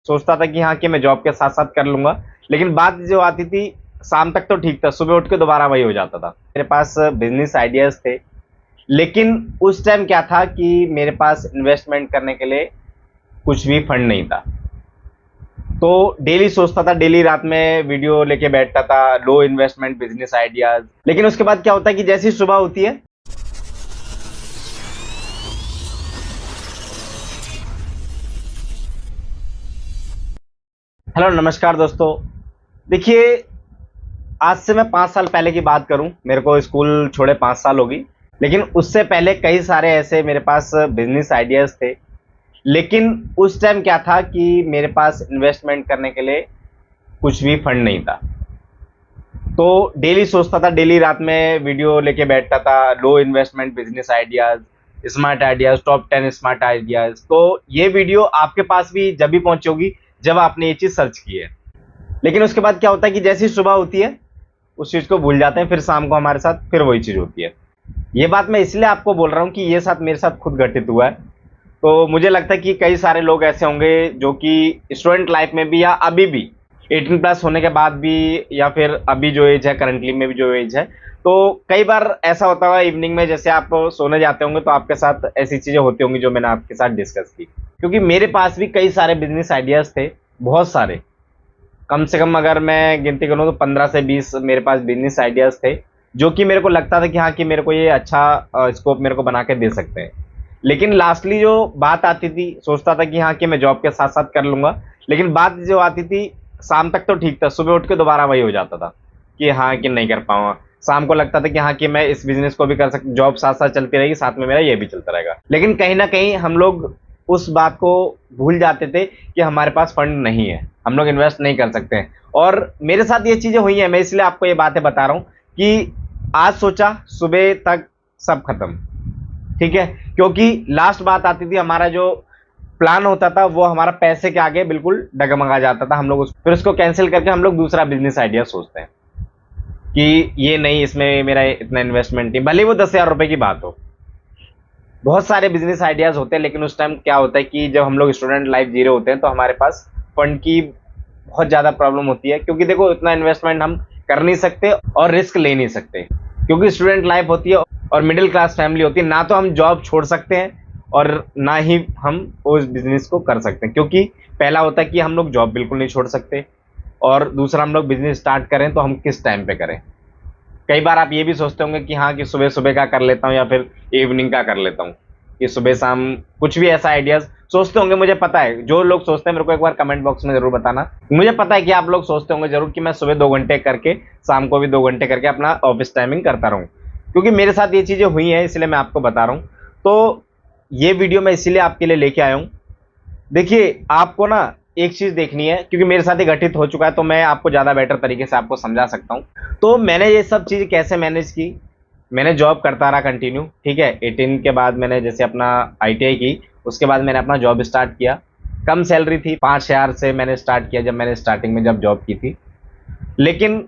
सोचता था कि हाँ कि मैं जॉब के साथ साथ कर लूंगा, लेकिन बात जो आती थी शाम तक तो ठीक था, सुबह उठ के दोबारा वही हो जाता था। मेरे पास बिजनेस आइडियाज थे, लेकिन उस टाइम क्या था कि मेरे पास इन्वेस्टमेंट करने के लिए कुछ भी फंड नहीं था। तो डेली सोचता था, डेली रात में वीडियो लेके बैठता था, लो इन्वेस्टमेंट बिजनेस आइडियाज। लेकिन उसके बाद क्या होता है कि जैसी सुबह होती है, हेलो नमस्कार दोस्तों। देखिए, आज से मैं 5 साल पहले की बात करूं, मेरे को स्कूल छोड़े 5 साल होगी। लेकिन उससे पहले कई सारे ऐसे मेरे पास बिजनेस आइडियाज थे, लेकिन उस टाइम क्या था कि मेरे पास इन्वेस्टमेंट करने के लिए कुछ भी फंड नहीं था। तो डेली सोचता था, डेली रात में वीडियो लेके बैठता था, low investment business ideas, smart ideas, top 10 smart ideas. तो ये वीडियो आपके पास भी जब भी पहुंची होगी जब आपने ये चीज सर्च की है। लेकिन उसके बाद क्या होता है कि जैसी सुबह होती है उस चीज को भूल जाते हैं, फिर शाम को हमारे साथ फिर वही चीज होती है। ये बात मैं इसलिए आपको बोल रहा हूँ कि ये साथ मेरे साथ खुद घटित हुआ है। तो मुझे लगता है कि कई सारे लोग ऐसे होंगे जो कि स्टूडेंट लाइफ में भी या अभी भी 18+ होने के बाद भी, या फिर अभी जो एज है करंटली में भी जो एज है, तो कई बार ऐसा होता होगा इवनिंग में जैसे आप सोने जाते होंगे तो आपके साथ ऐसी चीजें होती होंगी जो मैंने आपके साथ डिस्कस की। क्योंकि मेरे पास भी कई सारे बिजनेस आइडियाज थे, बहुत सारे। कम से कम अगर मैं गिनती करूँ तो 15 से 20 मेरे पास बिजनेस आइडियाज थे, जो कि मेरे को लगता था कि हाँ कि मेरे को ये अच्छा स्कोप मेरे को बना के दे सकते हैं। लेकिन लास्टली जो बात आती थी, सोचता था कि हाँ कि मैं जॉब के साथ साथ कर लूंगा, लेकिन बात जो आती थी शाम तक तो ठीक था, सुबह उठ के दोबारा वही हो जाता था कि हाँ कि नहीं कर पाऊंगा। शाम को लगता था कि हाँ कि मैं इस बिजनेस को भी कर सकता, जॉब साथ साथ चलती रहेगी, साथ में मेरा ये भी चलता रहेगा। लेकिन कहीं ना कहीं हम लोग उस बात को भूल जाते थे कि हमारे पास फंड नहीं है, हम लोग इन्वेस्ट नहीं कर सकते हैं। और मेरे साथ ये चीजें हुई हैं, मैं इसलिए आपको ये बातें बता रहा हूं कि आज सोचा सुबह तक सब खत्म। ठीक है, क्योंकि लास्ट बात आती थी, हमारा जो प्लान होता था वो हमारा पैसे के आगे बिल्कुल डगमगा जाता था। हम लोग फिर उसको कैंसिल करके हम लोग दूसरा बिजनेस आइडिया सोचते हैं कि ये नहीं, इसमें मेरा इतना इन्वेस्टमेंट नहीं, भले वो 10,000 रुपए की बात हो। बहुत सारे बिजनेस आइडियाज होते हैं, लेकिन उस टाइम क्या होता है कि जब हम लोग स्टूडेंट लाइफ जी रहे होते हैं तो हमारे पास फंड की बहुत ज्यादा प्रॉब्लम होती है। क्योंकि देखो, इतना इन्वेस्टमेंट हम कर नहीं सकते और रिस्क ले नहीं सकते, क्योंकि स्टूडेंट लाइफ होती है और मिडिल क्लास फैमिली होती है। ना तो हम जॉब छोड़ सकते हैं और ना ही हम उस बिजनेस को कर सकते हैं, क्योंकि पहला होता है कि हम लोग जॉब बिल्कुल नहीं छोड़ सकते, और दूसरा हम लोग बिजनेस स्टार्ट करें तो हम किस टाइम पे करें। कई बार आप ये भी सोचते होंगे कि हाँ कि सुबह सुबह का कर लेता हूँ या फिर इवनिंग का कर लेता हूँ, कि सुबह शाम कुछ भी ऐसा आइडियाज सोचते होंगे। मुझे पता है जो लोग सोचते हैं, मेरे को एक बार कमेंट बॉक्स में जरूर बताना। मुझे पता है कि आप लोग सोचते होंगे जरूर कि मैं सुबह 2 घंटे करके शाम को भी 2 घंटे करके अपना ऑफिस टाइमिंग करता रहूं, क्योंकि मेरे साथ ये चीजें हुई हैं, इसलिए मैं आपको बता रहा हूँ। तो ये वीडियो मैं इसीलिए आपके लिए लेके आया हूँ। देखिए, आपको ना एक चीज देखनी है, क्योंकि मेरे साथ ये घटित हो चुका है, तो मैं आपको ज्यादा बेटर तरीके से आपको समझा सकता हूँ। तो मैंने ये सब चीज कैसे मैनेज की, मैंने जॉब करता रहा कंटिन्यू। ठीक है, 18 के बाद मैंने जैसे अपना ITI की, उसके बाद मैंने अपना जॉब स्टार्ट किया। कम सैलरी थी, 5,000 से मैंने स्टार्ट किया जब मैंने स्टार्टिंग में जब जॉब की थी। लेकिन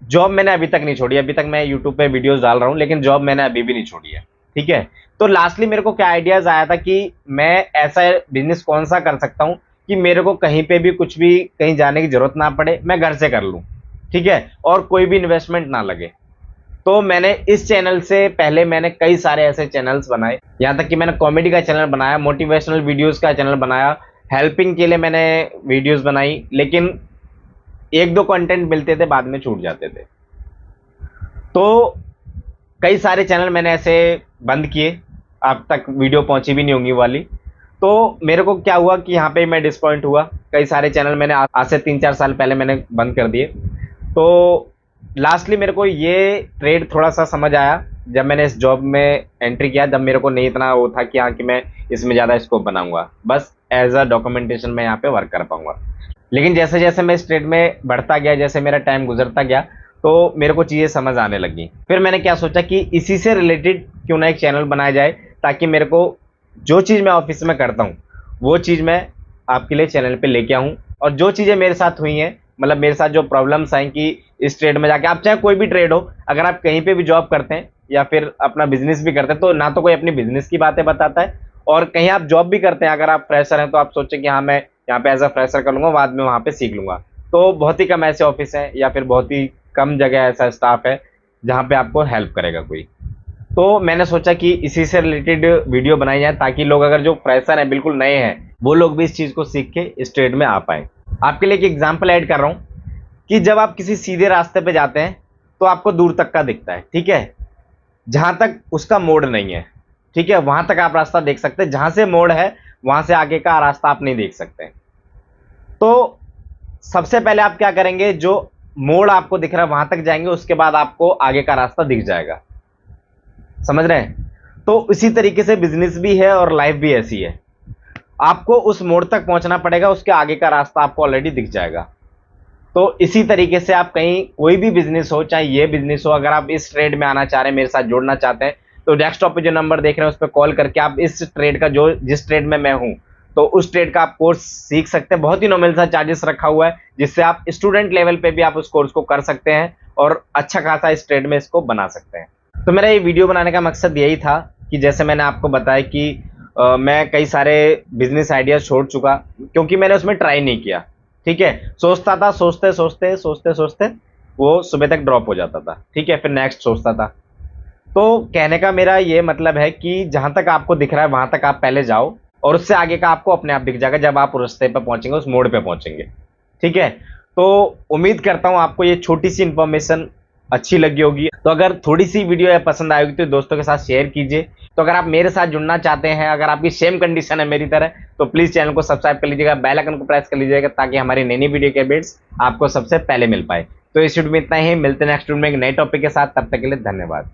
जॉब मैंने अभी तक नहीं छोड़ी, अभी तक मैं यूट्यूब पे वीडियोस डाल रहा हूँ, लेकिन जॉब मैंने अभी भी नहीं छोड़ी है। ठीक है, तो लास्टली मेरे को क्या आइडियाज आया था कि मैं ऐसा बिजनेस कौन सा कर सकता हूँ कि मेरे को कहीं पे भी कुछ भी कहीं जाने की जरूरत ना पड़े, मैं घर से कर लूँ। ठीक है, और कोई भी इन्वेस्टमेंट ना लगे। तो मैंने इस चैनल से पहले मैंने कई सारे ऐसे चैनल्स बनाए, यहाँ तक कि मैंने कॉमेडी का चैनल बनाया, मोटिवेशनल वीडियोस का चैनल बनाया, हेल्पिंग के लिए मैंने वीडियोस बनाई। लेकिन एक दो कंटेंट मिलते थे, बाद में छूट जाते थे। तो कई सारे चैनल मैंने ऐसे बंद किए, अब तक वीडियो पहुंची भी नहीं होंगी वाली। तो मेरे को क्या हुआ कि यहाँ पे मैं डिसपॉइंट हुआ। कई सारे चैनल मैंने आज से 3-4 साल पहले मैंने बंद कर दिए। तो लास्टली मेरे को ये ट्रेड थोड़ा सा समझ आया जब मैंने इस जॉब में एंट्री किया, जब मेरे को नहीं इतना वो था कि हाँ कि मैं इसमें ज़्यादा स्कोप बनाऊंगा, बस एज अ डॉक्यूमेंटेशन में यहाँ पे वर्क कर पाऊंगा। लेकिन जैसे जैसे मैं इस ट्रेड में बढ़ता गया, जैसे मेरा टाइम गुजरता गया, तो मेरे को चीज़ें समझ आने लगी। फिर मैंने क्या सोचा कि इसी से रिलेटेड क्यों ना एक चैनल बनाया जाए, ताकि मेरे को जो चीज़ मैं ऑफिस में करता हूँ वो चीज़ मैं आपके लिए चैनल पे लेके आऊँ। और जो चीज़ें मेरे साथ हुई हैं, मतलब मेरे साथ जो प्रॉब्लम्स आई कि इस ट्रेड में जाके, आप चाहे कोई भी ट्रेड हो, अगर आप कहीं पे भी जॉब करते हैं या फिर अपना बिजनेस भी करते हैं, तो ना तो कोई अपनी बिजनेस की बातें बताता है, और कहीं आप जॉब भी करते हैं, अगर आप फ्रेशर हैं तो आप सोचें कि हाँ मैं यहाँ पे एज अ फ्रेशर कर लूंगा, बाद में वहाँ पे सीख लूंगा। तो बहुत ही कम ऐसे ऑफिस हैं या फिर बहुत ही कम जगह ऐसा स्टाफ है जहाँ पे आपको हेल्प करेगा कोई। तो मैंने सोचा कि इसी से रिलेटेड वीडियो बनाई जाए ताकि लोग अगर जो फ्रेशर हैं, बिल्कुल नए हैं, वो लोग भी इस चीज़ को सीख के इस ट्रेड में आ पाए। आपके लिए एक एग्जाम्पल ऐड कर रहा हूँ कि जब आप किसी सीधे रास्ते पे जाते हैं तो आपको दूर तक का दिखता है, ठीक है, जहां तक उसका मोड़ नहीं है, ठीक है, वहां तक आप रास्ता देख सकते हैं। जहां से मोड़ है वहां से आगे का रास्ता आप नहीं देख सकते। तो सबसे पहले आप क्या करेंगे, जो मोड़ आपको दिख रहा है वहां तक जाएंगे, उसके बाद आपको आगे का रास्ता दिख जाएगा। समझ रहे हैं? तो इसी तरीके से बिजनेस भी है और लाइफ भी ऐसी है। आपको उस मोड़ तक पहुंचना पड़ेगा, उसके आगे का रास्ता आपको ऑलरेडी दिख जाएगा। तो इसी तरीके से आप कहीं कोई भी बिजनेस हो, चाहे ये बिजनेस हो, अगर आप इस ट्रेड में आना चाह रहे हैं, मेरे साथ जुड़ना चाहते हैं, तो डेस्कटॉप पे जो नंबर देख रहे हैं उस पर कॉल करके आप इस ट्रेड का, जो जिस ट्रेड में मैं हूं, तो उस ट्रेड का आप कोर्स सीख सकते हैं। बहुत ही नॉमिनल सा चार्जेस रखा हुआ है, जिससे आप स्टूडेंट लेवल पे भी आप उस कोर्स को कर सकते हैं और अच्छा खासा इस ट्रेड में इसको बना सकते हैं। तो मेरा ये वीडियो बनाने का मकसद यही था कि जैसे मैंने आपको बताया कि मैं कई सारे बिजनेस आइडियाज छोड़ चुका क्योंकि मैंने उसमें ट्राई नहीं किया। ठीक है, सोचता था, सोचते सोचते सोचते सोचते वो सुबह तक ड्रॉप हो जाता था। ठीक है, फिर नेक्स्ट सोचता था। तो कहने का मेरा ये मतलब है कि जहां तक आपको दिख रहा है वहां तक आप पहले जाओ और उससे आगे का आपको अपने आप दिख जाएगा जब आप उस रास्ते पे पहुंचेंगे, उस मोड़ पे पहुंचेंगे। ठीक है, तो उम्मीद करता हूं आपको ये छोटी सी इंफॉर्मेशन अच्छी लगी होगी। तो अगर थोड़ी सी वीडियो है पसंद आएगी तो दोस्तों के साथ शेयर कीजिए। तो अगर आप मेरे साथ जुड़ना चाहते हैं, अगर आपकी सेम कंडीशन है मेरी तरह, तो प्लीज चैनल को सब्सक्राइब कर लीजिएगा, बेल आइकन को प्रेस कर लीजिएगा ताकि हमारी नई नई वीडियो के अपडेट्स आपको सबसे पहले मिल पाए। तो इस वीडियो में इतना ही, मिलते हैं नेक्स्ट वीडियो में एक नए टॉपिक के साथ। तब तक के लिए धन्यवाद।